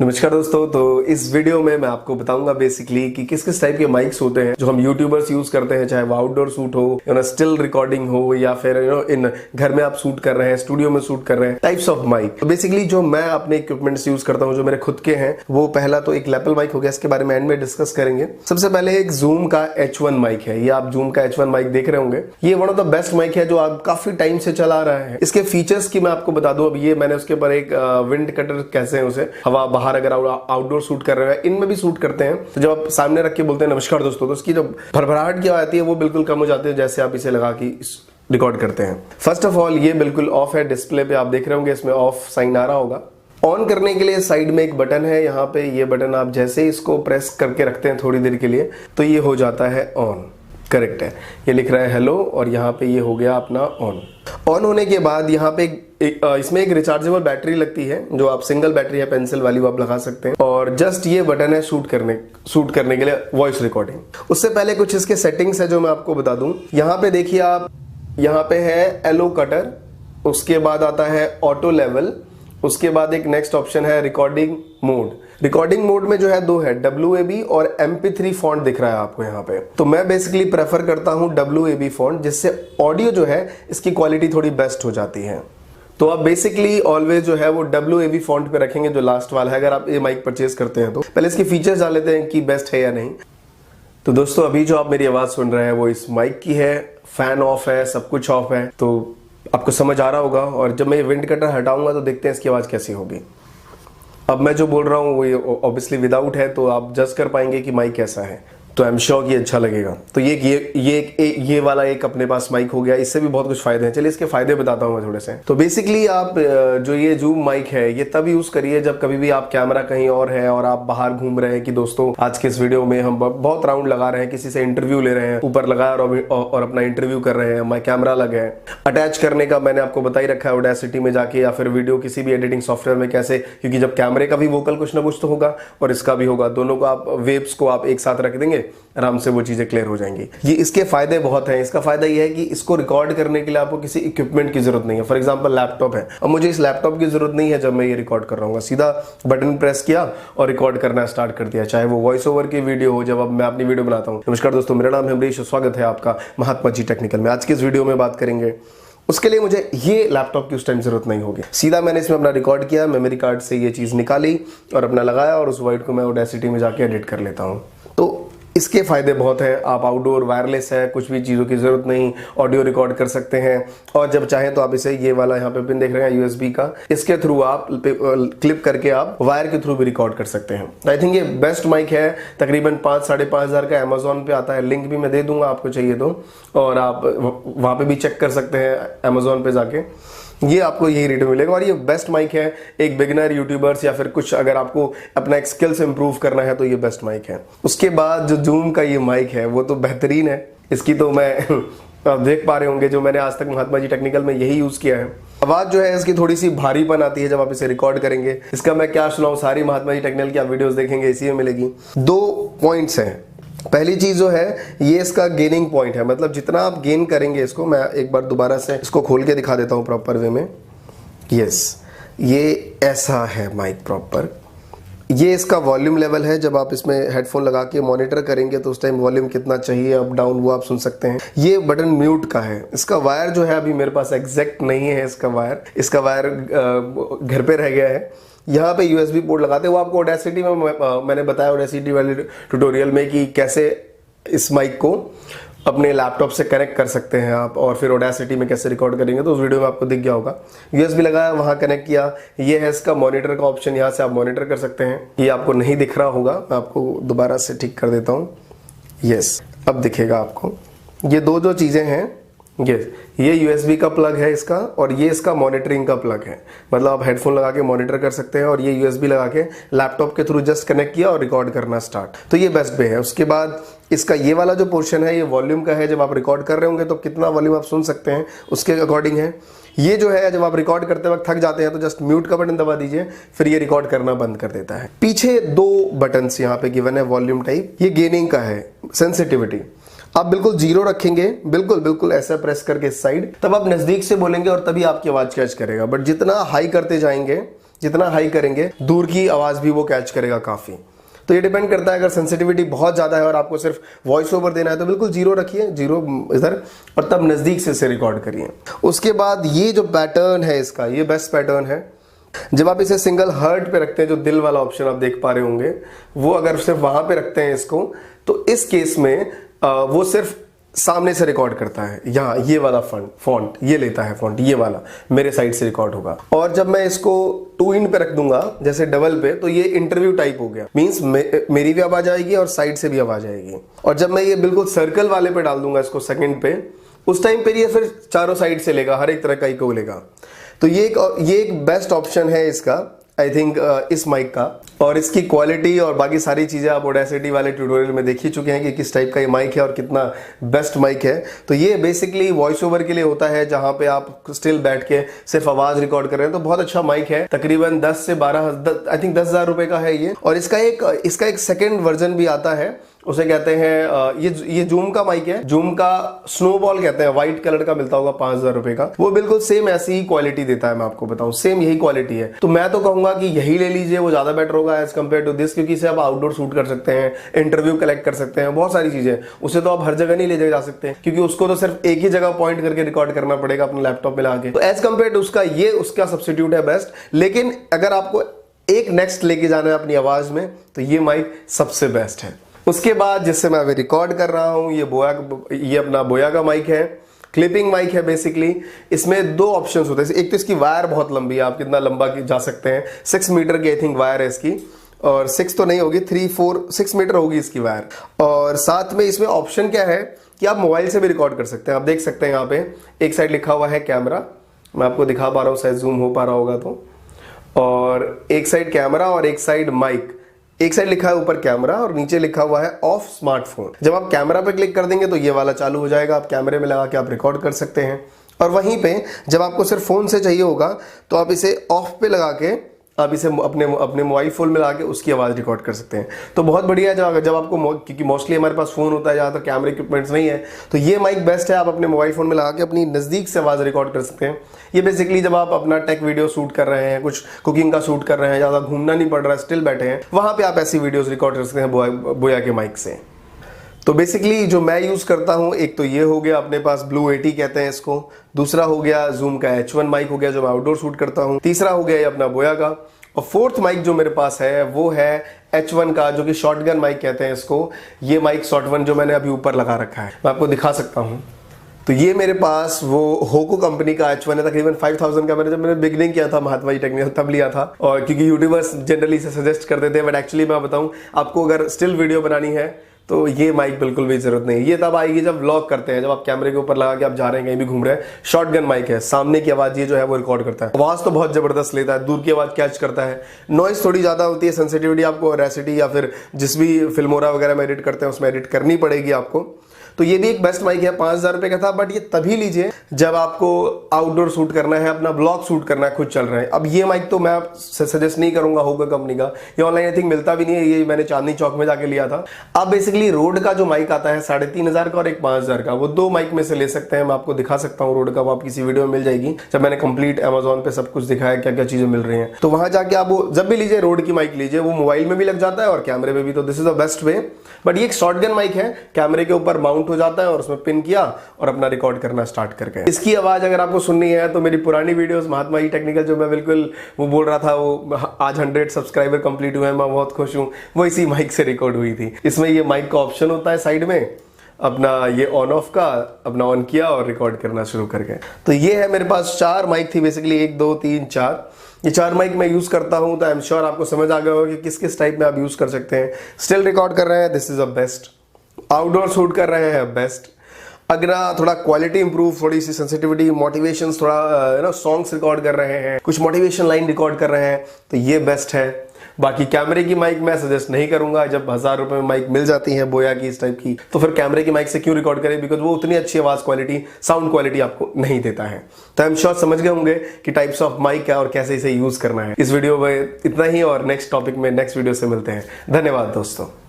नमस्कार दोस्तों। तो इस वीडियो में मैं आपको बताऊंगा बेसिकली कि किस किस टाइप के माइक्स होते हैं जो हम यूट्यूबर्स यूज करते हैं, चाहे वो आउटडोर शूट हो, स्टिल रिकॉर्डिंग हो या फिर इन घर में आप शूट कर रहे हैं, स्टूडियो में शूट कर रहे हैं, टाइप्स ऑफ माइक। तो बेसिकली जो मैं अपने इक्विपमेंट्स यूज करता हूँ जो मेरे खुद के हैं, वो पहला तो एक लैपल माइक हो गया, इसके बारे में एंड में डिस्कस करेंगे। सबसे पहले एक जूम का H1 माइक है। ये आप जूम का H1 माइक देख रहे होंगे। ये one of the best mic है जो आप काफी टाइम से चला रहा है। इसके फीचर्स की मैं आपको बता दूं। अब ये मैंने उसके ऊपर एक विंड कटर कैसे हैं उसे, हवा बाहर अगर आउटडोर शूट कर रहे हैं, इनमें भी शूट करते हैं, तो जब आप सामने रख के बोलते हैं नमस्कार दोस्तों, तो उसकी जो भरभराहट की आती है वो बिल्कुल कम हो जाती है जैसे आप इसे लगा के रिकॉर्ड करते हैं। फर्स्ट ऑफ ऑल ये बिल्कुल ऑफ है। डिस्प्ले पे आप देख रहे होंगे इसमें ऑफ साइन आ रहा होगा। ऑन करने के लिए साइड में एक बटन है, यहाँ पे ये बटन आप जैसे ही इसको प्रेस करके रखते हैं थोड़ी देर के लिए तो ये हो जाता है ऑन। करेक्ट है, ये लिख रहा है हेलो और यहाँ पे ये हो गया अपना ऑन। ऑन होने के बाद यहाँ पे इसमें एक रिचार्जेबल बैटरी लगती है, जो आप सिंगल बैटरी है पेंसिल वाली, वो आप लगा सकते हैं। और जस्ट ये बटन है शूट करने के लिए वॉइस रिकॉर्डिंग। उससे पहले कुछ इसके सेटिंग्स है जो मैं आपको बता दूं। यहाँ पे देखिए आप, यहाँ पे है एलो कटर, उसके बाद आता है ऑटो लेवल, उसके बाद एक नेक्स्ट ऑप्शन है रिकॉर्डिंग मोड। रिकॉर्डिंग मोड में जो है दो है, WAV और MP3 फॉन्ट दिख रहा है आपको यहाँ पे। तो मैं बेसिकली प्रेफर करता हूँ WAV फॉन्ट, जिससे ऑडियो जो है इसकी क्वालिटी थोड़ी बेस्ट हो जाती है। तो आप बेसिकली ऑलवेज जो है वो WAV फॉन्ट पे रखेंगे जो लास्ट वाला है, अगर आप ये माइक परचेज करते हैं तो। पहले इसके फीचर्स जान लेते हैं कि बेस्ट है या नहीं। तो दोस्तों अभी जो आप मेरी आवाज सुन रहे हैं वो इस माइक की है, फैन ऑफ है, सब कुछ ऑफ है, तो आपको समझ आ रहा होगा। और जब मैं ये विंड कटर हटाऊंगा तो देखते हैं इसकी आवाज कैसी होगी। अब मैं जो बोल रहा हूँ वो ऑब्वियसली विदाउट है, तो आप जज कर पाएंगे कि माइक कैसा है। तो आई एम श्योर कि अच्छा लगेगा। तो ये वाला एक अपने पास माइक हो गया। इससे भी बहुत कुछ फायदे हैं, चलिए इसके फायदे बताता हूँ मैं थोड़े से। तो बेसिकली आप जो ये जूम माइक है ये तब यूज करिए जब कभी भी आप कैमरा कहीं और है और आप बाहर घूम रहे हैं कि दोस्तों आज के इस वीडियो में हम बहुत राउंड लगा रहे हैं, किसी से इंटरव्यू ले रहे हैं, ऊपर लगाया और अपना इंटरव्यू कर रहे हैं, हमारा कैमरा लगा है। अटैच करने का मैंने आपको बता ही रखा है ऑडेसिटी में जाके, या फिर वीडियो किसी भी एडिटिंग सॉफ्टवेयर में कैसे, क्योंकि जब कैमरे का भी वोकल कुछ ना कुछ तो होगा और इसका भी होगा, दोनों को आप वेव्स को आप एक साथ रख देंगे, आराम से वो चीजें क्लियर हो जाएंगी। ये इसके फायदे बहुत हैं। इसका फायदा ये है कि इसको रिकॉर्ड करने के लिए आपको किसी इक्विपमेंट की जरूरत नहीं है। फॉर एग्जांपल लैपटॉप है, अब मुझे इस लैपटॉप की जरूरत नहीं है जब मैं ये रिकॉर्ड कर रहा हूँ, सीधा बटन प्रेस किया और रिकॉर्ड करना स्टार्ट कर दिया, चाहे वो वॉइस ओवर की वीडियो हो। जब अब मैं अपनी वीडियो बनाता हूँ, नमस्कार दोस्तों, मेरा नाम है अमरीश, स्वागत है आपका महात्मा जी टेक्निकल में। आज की इस वीडियो में बात करेंगे, उसके लिए मुझे ये लैपटॉप की उस टाइम जरूरत नहीं होगी। सीधा मैंने इसमें अपना रिकॉर्ड किया, मेमोरी कार्ड से ये चीज निकाली और अपना लगाया और उस वर्ड को मैं ऑडेसिटी में जाके एडिट कर लेता हूँ। तो इसके फायदे बहुत हैं। आप आउटडोर वायरलेस है, कुछ भी चीज़ों की जरूरत नहीं, ऑडियो रिकॉर्ड कर सकते हैं। और जब चाहें तो आप इसे, ये वाला यहाँ पे पिन देख रहे हैं USB का, इसके थ्रू आप क्लिप करके आप वायर के थ्रू भी रिकॉर्ड कर सकते हैं। आई थिंक ये बेस्ट माइक है। तकरीबन 5-5.5 हज़ार का अमेजोन पे आता है, लिंक भी मैं दे दूंगा आपको चाहिए तो, और आप वहाँ पे भी चेक कर सकते हैं अमेजोन पे जाके। ये आपको यही रेट में मिलेगा और ये बेस्ट माइक है एक बिगिनर यूट्यूबर्स या फिर कुछ अगर आपको अपना एक स्किल्स इंप्रूव करना है तो ये बेस्ट माइक है। उसके बाद जो जूम का ये माइक है वो तो बेहतरीन है। इसकी तो मैं आप देख पा रहे होंगे, जो मैंने आज तक महात्मा जी टेक्निकल में यही यूज किया है। आवाज जो है इसकी थोड़ी सी भारीपन आती है जब आप इसे रिकॉर्ड करेंगे। इसका मैं क्या सुनाऊं, सारी महात्मा जी टेक्निकल की आप वीडियोस देखेंगे इसी में मिलेगी। 2 पॉइंट्स हैं। पहली चीज जो है ये इसका गेनिंग पॉइंट है, मतलब जितना आप गेन करेंगे इसको, मैं एक बार दोबारा से इसको खोल के दिखा देता हूं प्रॉपर वे में। यस, ये ऐसा है माइक प्रॉपर। ये इसका वॉल्यूम लेवल है। जब आप इसमें हेडफोन लगा के मॉनिटर करेंगे तो उस टाइम वॉल्यूम कितना चाहिए अप डाउन वो आप सुन सकते हैं। ये बटन म्यूट का है। इसका वायर जो है अभी मेरे पास एग्जैक्ट नहीं है, इसका वायर घर पे रह गया है। यहाँ पे USB पोर्ट लगाते हैं, वो आपको ऑडेसिटी में मैंने बताया ऑडेसिटी वाले ट्यूटोरियल में कि कैसे इस माइक को अपने लैपटॉप से कनेक्ट कर सकते हैं आप, और फिर ऑडेसिटी में कैसे रिकॉर्ड करेंगे, तो उस वीडियो में आपको दिख गया होगा। USB लगाया, वहां कनेक्ट किया। ये है इसका मॉनिटर का ऑप्शन, यहाँ से आप मॉनिटर कर सकते हैं। ये आपको नहीं दिख रहा होगा, मैं आपको दोबारा से ठीक कर देता हूँ। यस, अब दिखेगा आपको। ये दो जो चीजें हैं, ये USB का प्लग है इसका, और ये इसका मॉनिटरिंग का प्लग है। मतलब आप हेडफोन लगा के मॉनिटर कर सकते हैं और ये USB लगा के लैपटॉप के थ्रू जस्ट कनेक्ट किया और रिकॉर्ड करना स्टार्ट। तो ये बेस्ट वे है। उसके बाद इसका ये वाला जो पोर्शन है ये वॉल्यूम का है। जब आप रिकॉर्ड कर रहे होंगे तो कितना वॉल्यूम आप सुन सकते हैं उसके अकॉर्डिंग है। ये जो है जब आप रिकॉर्ड करते वक्त थक जाते हैं तो जस्ट म्यूट का बटन दबा दीजिए, फिर ये रिकॉर्ड करना बंद कर देता है। पीछे 2 बटन्स यहाँ पे गिवन है वॉल्यूम टाइप। ये गेनिंग का है, सेंसिटिविटी आप बिल्कुल 0 रखेंगे, बिल्कुल ऐसा प्रेस करके इस साइड, तब आप नजदीक से बोलेंगे और तभी आपकी आवाज कैच करेगा। बट जितना हाई करते जाएंगे, जितना हाई करेंगे दूर की आवाज भी वो कैच करेगा काफी। तो ये डिपेंड करता है, अगर सेंसिटिविटी बहुत ज़्यादा है और आपको सिर्फ वॉइस ओवर देना है तो बिल्कुल जीरो रखिए, जीरो इधर, और तब नज़दीक से इसे रिकॉर्ड करिए। उसके बाद ये जो पैटर्न है इसका, ये बेस्ट पैटर्न है। जब आप इसे सिंगल हर्ट पे रखते हैं, जो दिल वाला ऑप्शन आप देख पा रहे होंगे, वो अगर सिर्फ वहां पे रखते हैं इसको, तो इस केस में वो सिर्फ सामने से रिकॉर्ड करता है। यहाँ ये वाला फॉन्ट ये लेता है, फॉन्ट ये वाला मेरे साइड से रिकॉर्ड होगा। और जब मैं इसको 2 इन पे रख दूंगा जैसे डबल पे, तो ये इंटरव्यू टाइप हो गया, मींस मेरी भी आवाज आएगी और साइड से भी आवाज आएगी। और जब मैं ये बिल्कुल सर्कल वाले पे डाल दूंगा इसको सेकंड पे, उस टाइम पे ये फिर चारों साइड से लेगा, हर एक तरह का इको लेगा। तो ये एक बेस्ट ऑप्शन है इसका, आई थिंक इस माइक का। और इसकी क्वालिटी और बाकी सारी चीज़ें आप ऑडेसिटी वाले ट्यूटोरियल में देख ही चुके हैं कि किस टाइप का ये माइक है और कितना बेस्ट माइक है। तो ये बेसिकली वॉइस ओवर के लिए होता है, जहां पे आप स्टिल बैठ के सिर्फ आवाज रिकॉर्ड कर रहे हैं। तो बहुत अच्छा माइक है, तकरीबन 10 से 12 आई थिंक 10,000 रुपए का है ये। और इसका एक सेकेंड वर्जन भी आता है, उसे कहते हैं ये जूम का माइक है, जूम का स्नोबॉल कहते हैं, व्हाइट कलर का मिलता होगा 5,000 रुपए का। वो बिल्कुल सेम ऐसी ही क्वालिटी देता है, मैं आपको बताऊं, सेम यही क्वालिटी है। तो मैं तो कहूंगा कि यही ले लीजिए, वो ज्यादा बेटर होगा एज कम्पेयर टू दिस, क्योंकि इसे आप आउटडोर शूट कर सकते हैं, इंटरव्यू कलेक्ट कर सकते हैं, बहुत सारी चीजें। उसे तो आप हर जगह नहीं ले जा सकते, क्योंकि उसको तो सिर्फ एक ही जगह पॉइंट करके रिकॉर्ड करना पड़ेगा अपने लैपटॉप में लाके। तो एज कम्पेयर टू उसका सब्स्टिट्यूट है बेस्ट। लेकिन अगर आपको एक नेक्स्ट लेके जाना है अपनी आवाज में, तो ये माइक सबसे बेस्ट है। उसके बाद जिससे मैं अभी रिकॉर्ड कर रहा हूं, ये अपना बोया का माइक है, क्लिपिंग माइक है बेसिकली। इसमें 2 ऑप्शंस होते हैं। एक तो इसकी वायर बहुत लंबी है, आप कितना लंबा जा सकते हैं, 6 मीटर की आई थिंक वायर है इसकी, और 6 तो नहीं होगी, 3, 4, 6 मीटर होगी इसकी वायर। और साथ में इसमें ऑप्शन क्या है कि आप मोबाइल से भी रिकॉर्ड कर सकते हैं। आप देख सकते हैं यहाँ पे एक साइड लिखा हुआ है कैमरा, मैं आपको दिखा पा रहा हूँ, शायद जूम हो पा रहा होगा तो, और एक साइड कैमरा और एक साइड माइक। एक साइड लिखा है ऊपर कैमरा और नीचे लिखा हुआ है ऑफ स्मार्टफोन। जब आप कैमरा पे क्लिक कर देंगे तो ये वाला चालू हो जाएगा, आप कैमरे में लगा के आप रिकॉर्ड कर सकते हैं। और वहीं पे जब आपको सिर्फ फोन से चाहिए होगा तो आप इसे ऑफ पे लगा के आप इसे अपने मोबाइल फोन में लगा के उसकी आवाज रिकॉर्ड कर सकते हैं। तो बहुत बढ़िया है जब आपको, क्योंकि मोस्टली हमारे पास फोन होता है जहाँ तक कैमरे इक्विपमेंट्स नहीं है, तो ये माइक बेस्ट है। आप अपने मोबाइल फोन में लगा के अपनी नजदीक से आवाज रिकॉर्ड कर सकते हैं। ये बेसिकली जब आप अपना टेक वीडियो शूट कर रहे हैं, कुछ कुकिंग का शूट कर रहे हैं, ज्यादा घूमना नहीं पड़ रहा है, स्टिल बैठे हैं, वहां पे आप ऐसी वीडियोस रिकॉर्ड कर सकते हैं बोया के माइक से। तो बेसिकली जो मैं यूज करता हूं, एक तो ये हो गया अपने पास Blue 80 कहते हैं इसको, दूसरा हो गया जूम का H1 माइक हो गया जो मैं आउटडोर शूट करता हूं, तीसरा हो गया ये अपना बोया का, और फोर्थ माइक जो मेरे पास है वो है H1 का, जो कि शॉटगन माइक कहते हैं इसको। ये माइक शॉटगन जो मैंने अभी ऊपर लगा रखा है, मैं आपको दिखा सकता हूं। तो ये मेरे पास वो होको कंपनी का H1 है, तकरीबन 5000 का। जब मैंने बिगनिंग किया था महात्मा जी टेक्निकल तब लिया था, और क्योंकि यूट्यूबर्स जनरली इसे सजेस्ट करते थे, बट एक्चुअली मैं बताऊं आपको, अगर स्टिल वीडियो बनानी है तो ये माइक बिल्कुल भी जरूरत नहीं है। ये तब आएगी जब व्लॉग करते हैं, जब आप कैमरे के ऊपर लगा के आप जा रहे हैं, कहीं भी घूम रहे हैं। शॉटगन माइक है, सामने की आवाज ये जो है वो रिकॉर्ड करता है, आवाज तो बहुत जबरदस्त लेता है, दूर की आवाज कैच करता है, नॉइस थोड़ी ज्यादा होती है, सेंसिटिविटी आपको ऑडेसिटी या फिर जिस भी फिल्मोरा वगैरह में एडिट करते हैं उसमें एडिट करनी पड़ेगी आपको। तो ये भी एक बेस्ट माइक है, 5,000 रुपए का था, बट ये तभी लीजिए जब आपको आउटडोर शूट करना है, अपना ब्लॉग शूट करना है, खुद चल रहे हैं। अब ये माइक तो मैं सजेस्ट नहीं करूंगा होगा कंपनी का, ये ऑनलाइन आई थिंक मिलता भी नहीं है, ये मैंने चांदनी चौक में जाके लिया था। अब बेसिकली रोड का जो माइक आता है 3,500 का और एक 5,000 का, वो 2 माइक में से ले सकते हैं। मैं आपको दिखा सकता हूँ रोड का, वो आप किसी वीडियो में मिल जाएगी, जब मैंने कंप्लीट Amazon पे सब कुछ दिखाया क्या क्या चीजें मिल रही हैं। तो वहां जाके आप वो जब भी लीजिए रोड की माइक लीजिए, वो मोबाइल में भी लग जाता है और कैमरे में भी, तो this is the best way. But ये एक शॉटगन माइक है, कैमरे के ऊपर माउंट हो जाता है और उसमें पिन किया और अपना रिकॉर्ड करना स्टार्ट करके। इसकी आवाज अगर आपको सुननी है तो मेरी पुरानी वीडियोस महात्मा जी टेक्निकल, जो मैं बिल्कुल वो बोल रहा था, वो आज 100 सब्सक्राइबर कंप्लीट हुए हैं, मैं बहुत खुश हूं, वो इसी माइक से रिकॉर्ड हुई थी। इसमें ये माइक का ऑप्शन होता है साइड में, अपना ये ऑन ऑफ का, अपना ऑन किया और रिकॉर्ड करना शुरू करके। तो ये है मेरे पास 4 माइक थी बेसिकली, 1 2 3 4, ये 4 माइक मैं यूज करता हूं। तो आई एम श्योर आपको समझ आ गया होगा कि किस किस टाइप में आप यूज कर सकते हैं। स्टिल रिकॉर्ड कर रहे हैं, this is the best. Outdoor shoot कर रहे हैं, बेस्ट। अगर थोड़ा क्वालिटी इंप्रूव, थोड़ी सी सेंसिटिविटी, मोटिवेशन, थोड़ा सॉन्ग्स रिकॉर्ड कर रहे हैं, कुछ मोटिवेशन लाइन रिकॉर्ड कर रहे हैं, तो ये बेस्ट है। बाकी कैमरे की माइक मैं सजेस्ट नहीं करूंगा। जब 1000 रुपए में माइक मिल जाती है बोया की इस टाइप की, तो फिर कैमरे की माइक से क्यों रिकॉर्ड करें, बिकॉज वो उतनी अच्छी आवाज क्वालिटी, साउंड क्वालिटी आपको नहीं देता है। तो आई एम श्योर समझ गए होंगे कि टाइप्स ऑफ माइक क्या और कैसे इसे यूज करना है। इस वीडियो में इतना ही, और नेक्स्ट टॉपिक में नेक्स्ट वीडियो से मिलते हैं। धन्यवाद दोस्तों।